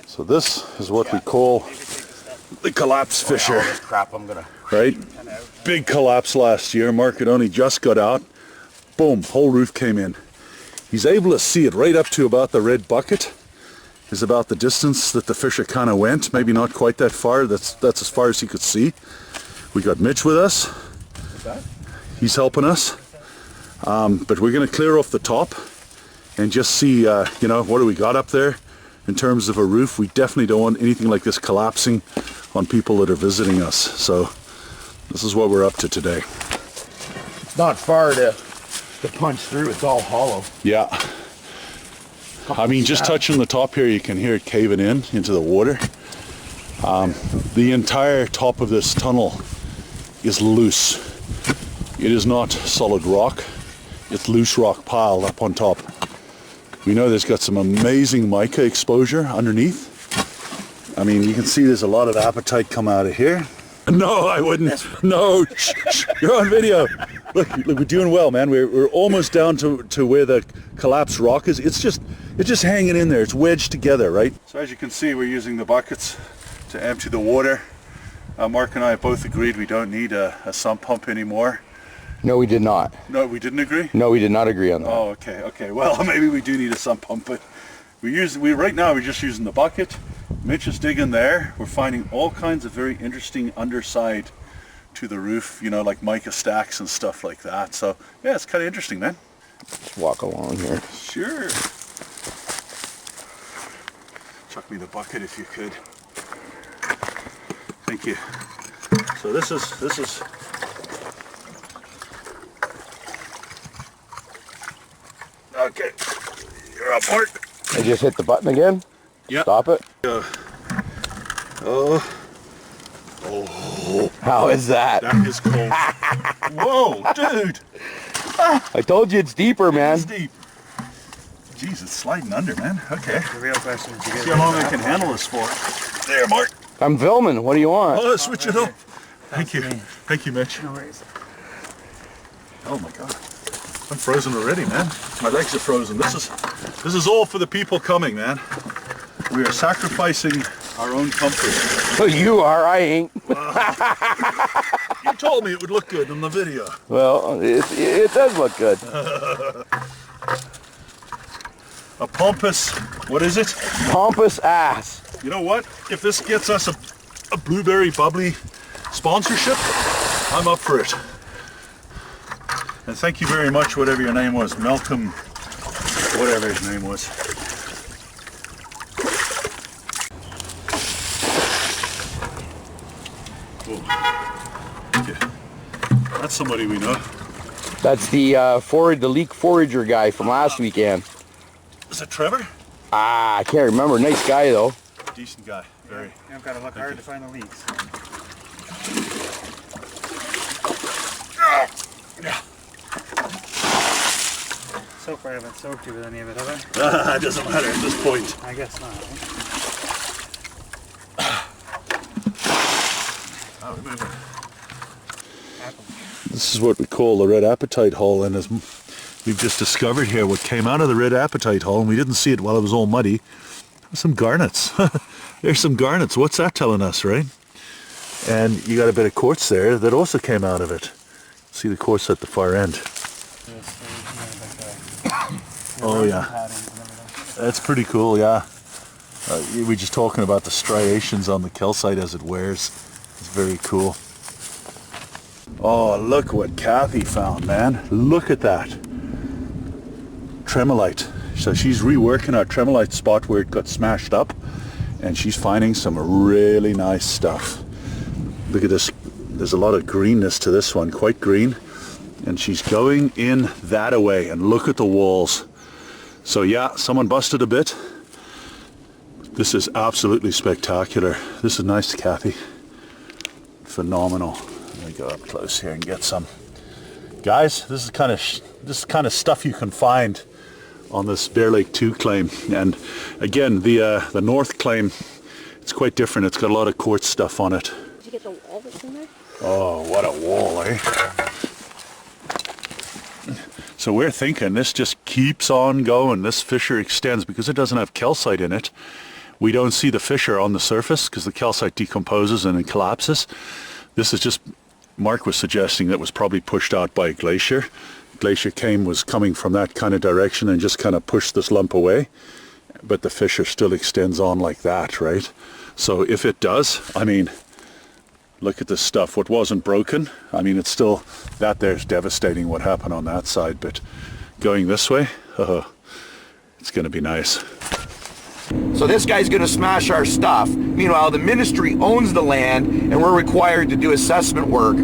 So this is what we call the collapse fissure. Crap, I'm gonna. Right? Big collapse last year. Mark had only just got out. Boom, whole roof came in. He's able to see it right up to about the red bucket. Is about the distance that the fissure kind of went. Maybe not quite that far. That's as far as he could see. We got Mitch with us. He's helping us. But we're going to clear off the top and just see, you know, what do we got up there in terms of a roof. We definitely don't want anything like this collapsing on people that are visiting us. So this is what we're up to today. It's not far to punch through. It's all hollow. Yeah. I mean, just touching the top here, you can hear it caving in into the water. The entire top of this tunnel is loose. It is not solid rock. It's loose rock piled up on top. We know there's got some amazing mica exposure underneath. I mean, you can see there's a lot of apatite come out of here. No, I wouldn't. No, shh, you're on video. Look, we're doing well, man. We're almost down to where the collapsed rock is. It's just hanging in there. It's wedged together, right? So as you can see, we're using the buckets to empty the water. Mark and I both agreed we don't need a sump pump anymore. No, we did not. No, we didn't agree? No, we did not agree on that. Oh, okay. Well, maybe we do need a sump pump, but right now we're just using the bucket. Mitch is digging there. We're finding all kinds of very interesting underside to the roof, you know, like mica stacks and stuff like that. So yeah, it's kind of interesting, man. Let's walk along here. Sure. Chuck me the bucket if you could. Thank you. So this is okay. You're up, Mark. I just hit the button again. Yeah. Stop it. Oh. How is that? That is cold. Whoa, dude. I told you it's deeper, man. It's deep. Jeez, it's sliding under, man. Okay. The real question is, See how long I can handle this for. There, Mark. I'm filming. What do you want? Oh, switch it up. Thank you. Thank you, Mitch. No worries. Oh my God. I'm frozen already, man. My legs are frozen. This is all for the people coming, man. We are sacrificing our own comfort. Oh, you are. I ain't. You told me it would look good in the video. Well, it does look good. A pompous, what is it? Pompous ass. You know what? If this gets us a blueberry bubbly sponsorship, I'm up for it. And thank you very much, whatever your name was, Malcolm, whatever his name was. Okay. That's somebody we know. That's the leak forager guy from last weekend. Is it Trevor? I can't remember. Nice guy though. Decent guy. Very. I've got to look hard to find the leaks. So far I haven't soaked you with any of it, have I? It doesn't matter at this point. I guess not. This is what we call the red apatite hole, and as we've just discovered here, what came out of the red apatite hole, and we didn't see it while it was all muddy, some garnets. There's some garnets. What's that telling us, right? And you got a bit of quartz there that also came out of it. See the quartz at the far end. Oh yeah, that's pretty cool. Yeah, we're just talking about the striations on the calcite as it wears. It's very cool. Oh, look what Kathy found, man. Look at that. Tremolite. So she's reworking our tremolite spot where it got smashed up, and she's finding some really nice stuff. Look at this. There's a lot of greenness to this one, quite green. And she's going in that away, and look at the walls. So yeah, someone busted a bit. This is absolutely spectacular. This is nice, Kathy. Phenomenal. Let me go up close here and get some. Guys, this is kind of stuff you can find on this Bear Lake 2 claim. And again, the North claim, it's quite different. It's got a lot of quartz stuff on it. Did you get the wall that's in there? Oh, what a wall, eh? So we're thinking this just keeps on going. This fissure extends because it doesn't have calcite in it. We don't see the fissure on the surface because the calcite decomposes and it collapses. This is just, Mark was suggesting that was probably pushed out by a glacier. Glacier was coming from that kind of direction and just kind of pushed this lump away. But the fissure still extends on like that, right? So if it does, I mean, look at this stuff. What wasn't broken, I mean, it's still, that there's devastating what happened on that side, but going this way, it's going to be nice. So this guy's going to smash our stuff. Meanwhile, the ministry owns the land and we're required to do assessment work,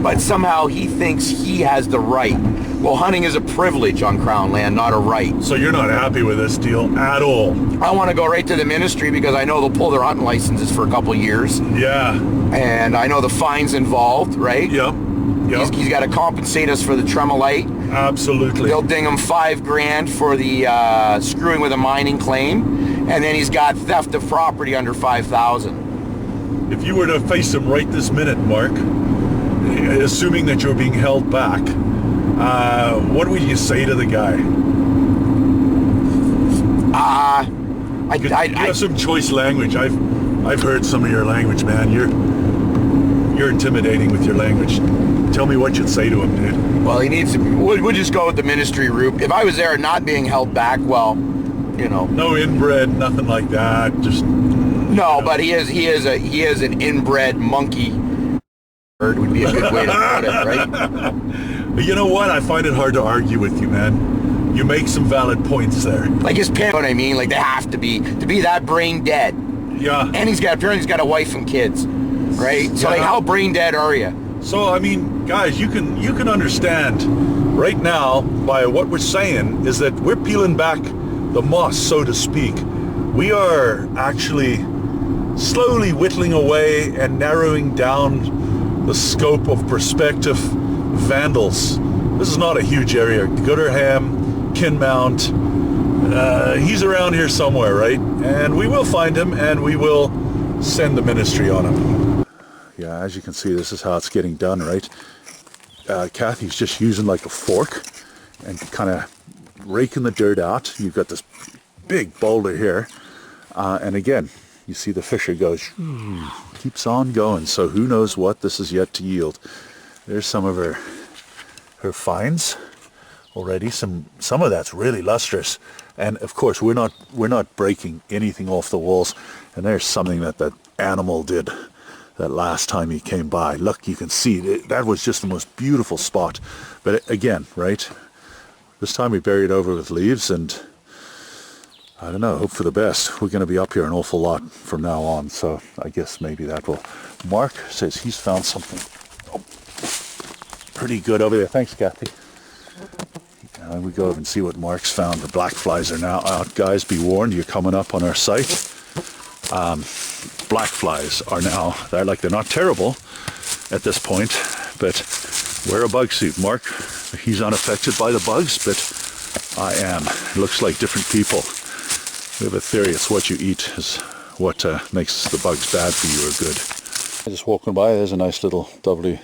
but somehow he thinks he has the right. Well, hunting is a privilege on Crown land, not a right. So you're not happy with this deal at all? I want to go right to the ministry because I know they'll pull their hunting licenses for a couple of years. Yeah. And I know the fines involved, right? Yep. He's got to compensate us for the tremolite. Absolutely. They'll ding him $5,000 for the screwing with a mining claim, and then he's got theft of property under $5,000. If you were to face him right this minute, Mark, assuming that you're being held back, what would you say to the guy? You have some choice language. I've heard some of your language, man. You're intimidating with your language. Tell me what you'd say to him, dude. Well, he needs to. We'll just go with the ministry route. If I was there not being held back, well, no inbred, nothing like that. Just no. But he is an inbred monkey. Bird would be a good way to put it, right? You know what? I find it hard to argue with you, man. You make some valid points there. Like his parents, what I mean, like they have to be that brain dead. Yeah. And he's got a wife and kids, right? So Yeah. like, how brain dead are you? So I mean, guys, you can understand right now by what we're saying is that we're peeling back the moss, so to speak. We are actually slowly whittling away and narrowing down the scope of prospective vandals. This is not a huge area. Gooderham, Kinmount, he's around here somewhere, right? And we will find him and we will send the ministry on him. Yeah, as you can see, this is how it's getting done, right? Kathy's just using like a fork and kind of raking the dirt out. You've got this big boulder here. And again, you see the fissure goes, keeps on going. So who knows what this is yet to yield. There's some of her finds already. Some of that's really lustrous. And of course, we're not breaking anything off the walls. And there's something that animal did that last time he came by. Look, you can see that was just the most beautiful spot. But again, right? This time we buried over with leaves, and I don't know, hope for the best. We're going to be up here an awful lot from now on, so I guess maybe that will. Mark says he's found something pretty good over there. Thanks, Kathy. We go over and see what Mark's found. The black flies are now out. Guys, be warned, you're coming up on our site. Black flies are now, they're not terrible at this point, but wear a bug suit. Mark, he's unaffected by the bugs, but I am. It looks like different people. We have a theory it's what you eat is what makes the bugs bad for you or good. Just walking by, there's a nice little doubly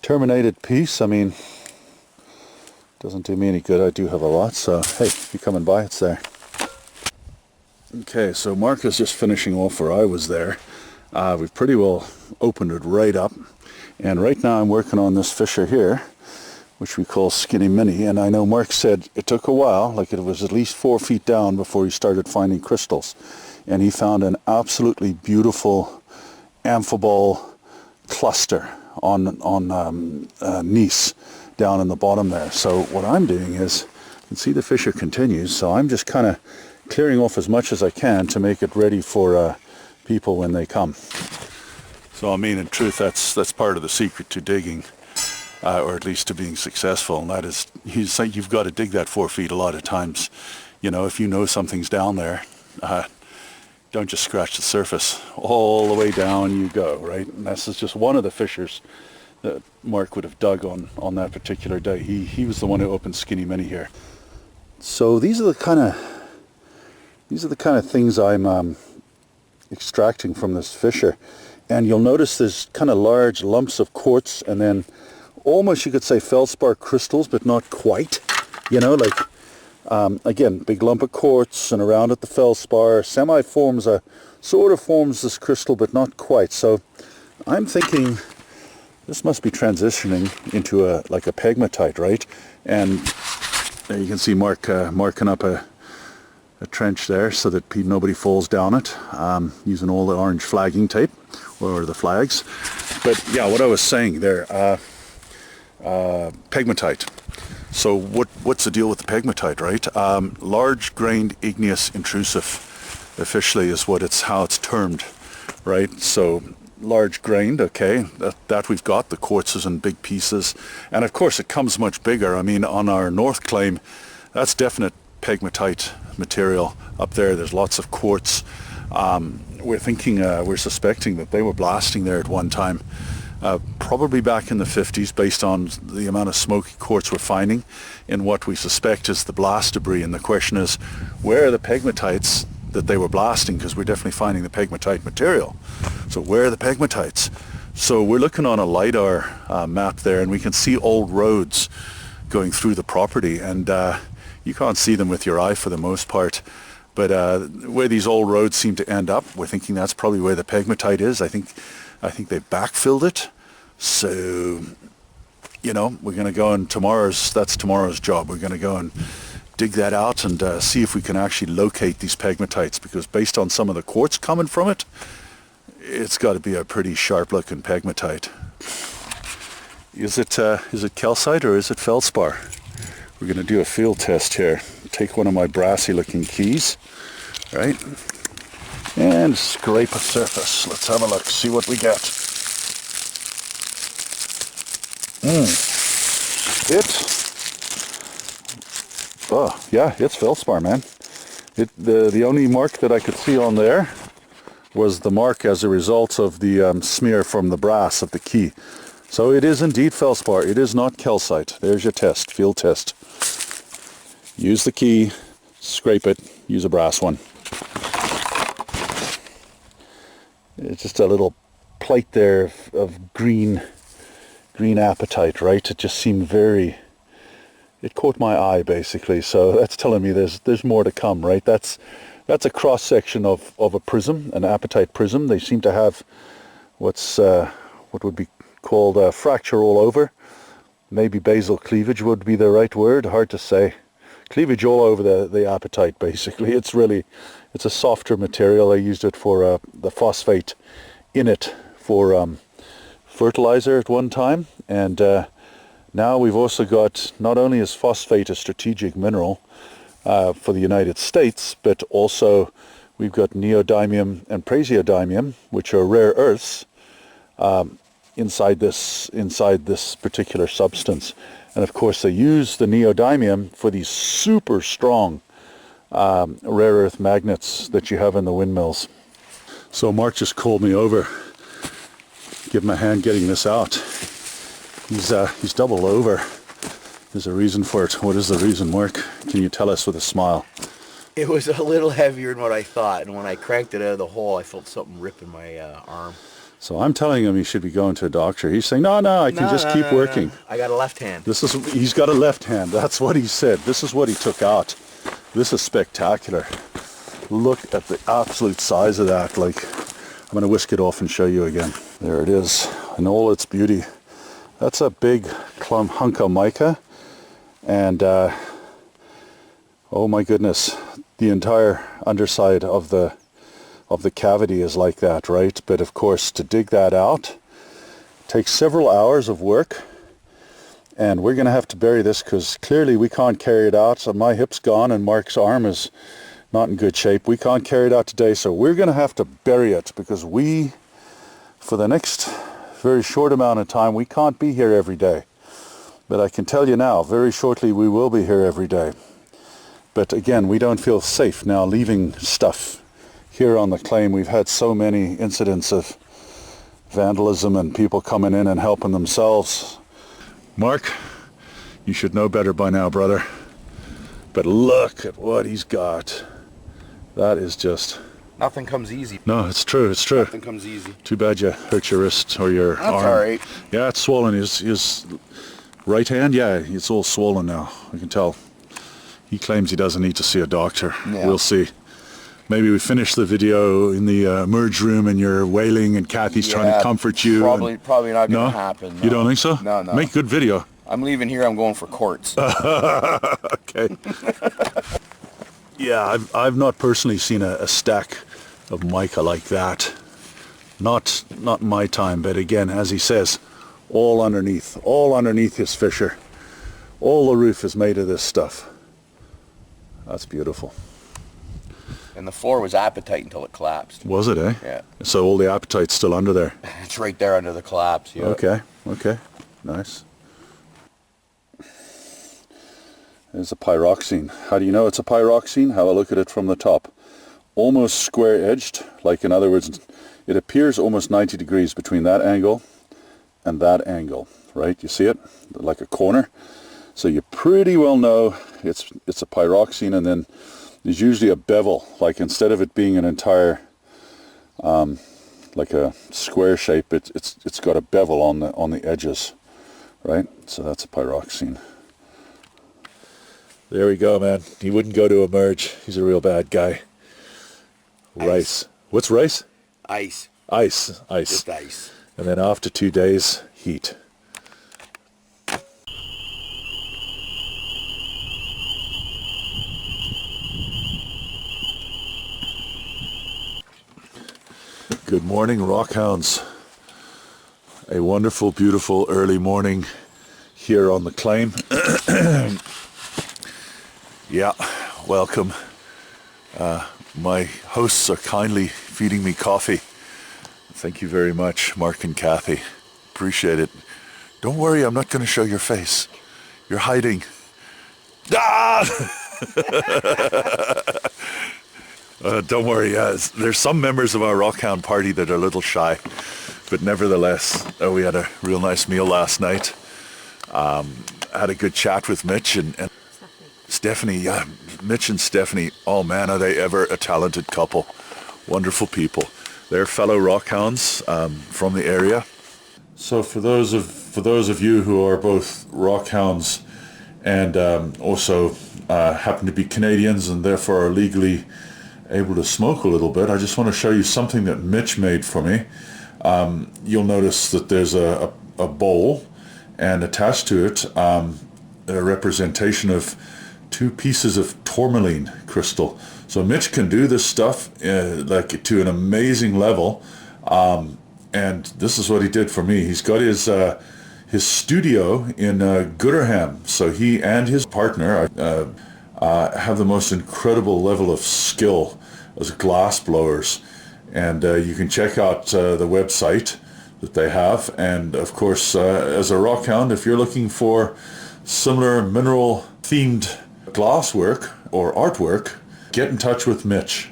terminated piece. I mean, doesn't do me any good. I do have a lot, so hey, if you're coming by, it's there. Okay, so Mark is just finishing off where I was there. We've pretty well opened it right up, and right now I'm working on this fissure here, which we call Skinny Mini, and I know Mark said it took a while, like it was at least 4 feet down before he started finding crystals, and he found an absolutely beautiful amphibole cluster on gneiss down in the bottom there. So what I'm doing is, you can see the fissure continues, so I'm just kind of clearing off as much as I can to make it ready for people when they come. So I mean, in truth, that's part of the secret to digging, or at least to being successful, and that is, you've got to dig that 4 feet a lot of times. You know, if you know something's down there, don't just scratch the surface. All the way down you go, right? And this is just one of the fissures that Mark would have dug on that particular day. He was the one who opened Skinny Mini here. So these are the kind of things I'm extracting from this fissure, and you'll notice there's kind of large lumps of quartz, and then almost you could say feldspar crystals, but not quite. You know, like Again, big lump of quartz, and around it the feldspar. Sort of forms this crystal, but not quite. So I'm thinking this must be transitioning into like a pegmatite, right? And there you can see marking up a trench there so that nobody falls down it, using all the orange flagging tape, or the flags. But yeah, what I was saying there, pegmatite. So what's the deal with the pegmatite, right? Large grained igneous intrusive, officially is how it's termed, right? So large grained, okay, that we've got. The quartz is in big pieces, and of course it comes much bigger. I mean, on our north claim, that's definite pegmatite material up there. There's lots of quartz. We're suspecting that they were blasting there at one time, probably back in the 50s, based on the amount of smoky quartz we're finding in what we suspect is the blast debris. And the question is, where are the pegmatites that they were blasting? Because we're definitely finding the pegmatite material. So where are the pegmatites? So we're looking on a LiDAR map there, and we can see old roads going through the property, and you can't see them with your eye for the most part. But where these old roads seem to end up, we're thinking that's probably where the pegmatite is. I think they backfilled it. So, you know, we're going to go, and that's tomorrow's job. We're going to go and dig that out and see if we can actually locate these pegmatites, because based on some of the quartz coming from it, it's got to be a pretty sharp looking pegmatite. Is it calcite or is it feldspar? We're going to do a field test here. Take one of my brassy looking keys, right, and scrape a surface. Let's have a look, see what we get. Oh yeah, it's feldspar, man. The only mark that I could see on there was the mark as a result of the smear from the brass of the key. So it is indeed feldspar. It is not calcite. There's your test, field test. Use the key, scrape it, use a brass one. It's just a little plate there of green apatite, right? It just seemed it caught my eye basically. So that's telling me there's more to come, right? That's a cross section of a prism, an apatite prism. They seem to have what would be called fracture all over. Maybe basal cleavage would be the right word. Hard to say. Cleavage all over the apatite basically. It's a softer material. I used it for the phosphate in it for fertilizer at one time, and now we've also got, not only is phosphate a strategic mineral for the United States, but also we've got neodymium and praseodymium, which are rare earths, inside this particular substance. And of course they use the neodymium for these super strong rare earth magnets that you have in the windmills. So Mark just called me over. Give him a hand getting this out. He's doubled over. There's a reason for it. What is the reason, Mark? Can you tell us with a smile? It was a little heavier than what I thought, and when I cranked it out of the hole, I felt something ripping my arm. So I'm telling him he should be going to a doctor. He's saying, no, I can just keep working. No. I got a left hand. He's got a left hand. That's what he said. This is what he took out. This is spectacular. Look at the absolute size of that. Like, I'm going to whisk it off and show you again. There it is in all its beauty. That's a big hunk of mica. And, oh my goodness, the entire underside of the cavity is like that, right? But of course, to dig that out takes several hours of work, and we're going to have to bury this because clearly we can't carry it out. So my hip's gone and Mark's arm is not in good shape. We can't carry it out today, so we're going to have to bury it because for the next very short amount of time, we can't be here every day. But I can tell you now, very shortly we will be here every day. But again, we don't feel safe now leaving stuff here on the claim. We've had so many incidents of vandalism and people coming in and helping themselves. Mark, you should know better by now, brother. But look at what he's got. That is just... Nothing comes easy. No, it's true, it's true. Nothing comes easy. Too bad you hurt your wrist or your arm. That's alright. Yeah, it's swollen. His right hand, yeah, it's all swollen now. I can tell. He claims he doesn't need to see a doctor. Yeah. We'll see. Maybe we finish the video in the merge room and you're wailing and Kathy's trying to comfort you. Probably not going No? to happen. No. You don't think so? No, no. Make good video. I'm leaving here. I'm going for courts. Okay. Yeah, I've not personally seen a stack of mica like that. Not in my time, but again, as he says, all underneath his fissure. All the roof is made of this stuff. That's beautiful. And the floor was apatite until it collapsed. Was it, eh? Yeah. So all the apatite's still under there? It's right there under the collapse. Yeah. Okay, nice. There's a pyroxene. How do you know it's a pyroxene? Have a look at it from the top. Almost square edged, like in other words, it appears almost 90 degrees between that angle and that angle, right? You see it? Like a corner. So you pretty well know it's a pyroxene, and then there's usually a bevel, like instead of it being an entire like a square shape, it's got a bevel on the edges, right? So that's a pyroxene. There we go, man. He wouldn't go to a merge. He's a real bad guy. Rice. What's rice? Ice. Ice. Just ice. And then after 2 days, heat. Good morning, Rockhounds. A wonderful, beautiful early morning here on the claim. Yeah, welcome. My hosts are kindly feeding me coffee. Thank you very much, Mark and Kathy. Appreciate it. Don't worry, I'm not going to show your face. You're hiding. Ah! Don't worry, there's some members of our Rockhound party that are a little shy, but nevertheless, we had a real nice meal last night. Had a good chat with Mitch and Stephanie. Mitch and Stephanie, oh man, are they ever a talented couple. Wonderful people. They're fellow Rockhounds from the area. So for those of you who are both Rockhounds and also happen to be Canadians and therefore are legally able to smoke a little bit, I just want to show you something that Mitch made for me. You'll notice that there's a bowl, and attached to it a representation of 2 pieces of tourmaline crystal. So Mitch can do this stuff like to an amazing level, and this is what he did for me. He's got his studio in Gooderham, so he and his partner have the most incredible level of skill as glass blowers, and you can check out the website that they have. And of course, as a Rockhound, if you're looking for similar mineral themed glass work or artwork, get in touch with Mitch,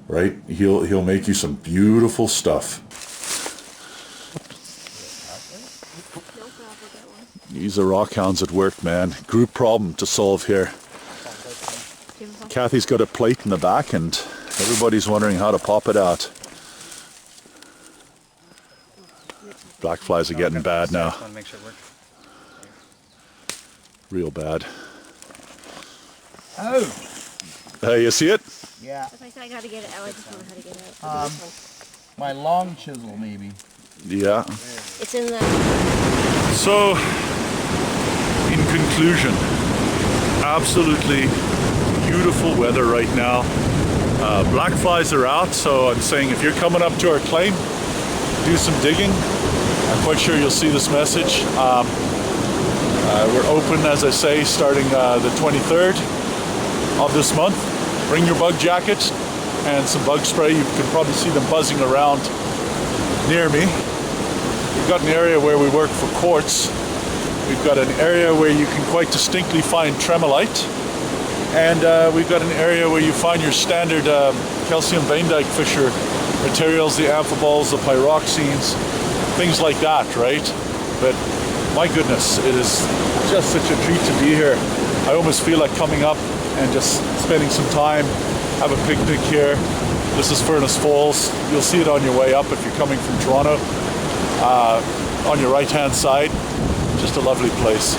right? He'll make you some beautiful stuff. These are Rockhounds at work, man. Group problem to solve here. Kathy's got a plate in the back and everybody's wondering how to pop it out. Black flies are getting bad now. Real bad. Oh! You see it? Yeah. I gotta get it out. I just don't know how to get it out. My long chisel, maybe. Yeah. It's in the... So, in conclusion, absolutely beautiful weather right now. Black flies are out, so I'm saying if you're coming up to our claim, do some digging. I'm quite sure you'll see this message. We're open, as I say, starting the 23rd of this month. Bring your bug jacket and some bug spray. You can probably see them buzzing around near me. We've got an area where we work for quartz. We've got an area where you can quite distinctly find tremolite. And we've got an area where you find your standard calcium vein dike fissure materials, the amphibols, the pyroxenes, things like that, right? But my goodness, it is just such a treat to be here. I almost feel like coming up and just spending some time, have a picnic here. This is Furnace Falls. You'll see it on your way up if you're coming from Toronto. On your right-hand side, just a lovely place.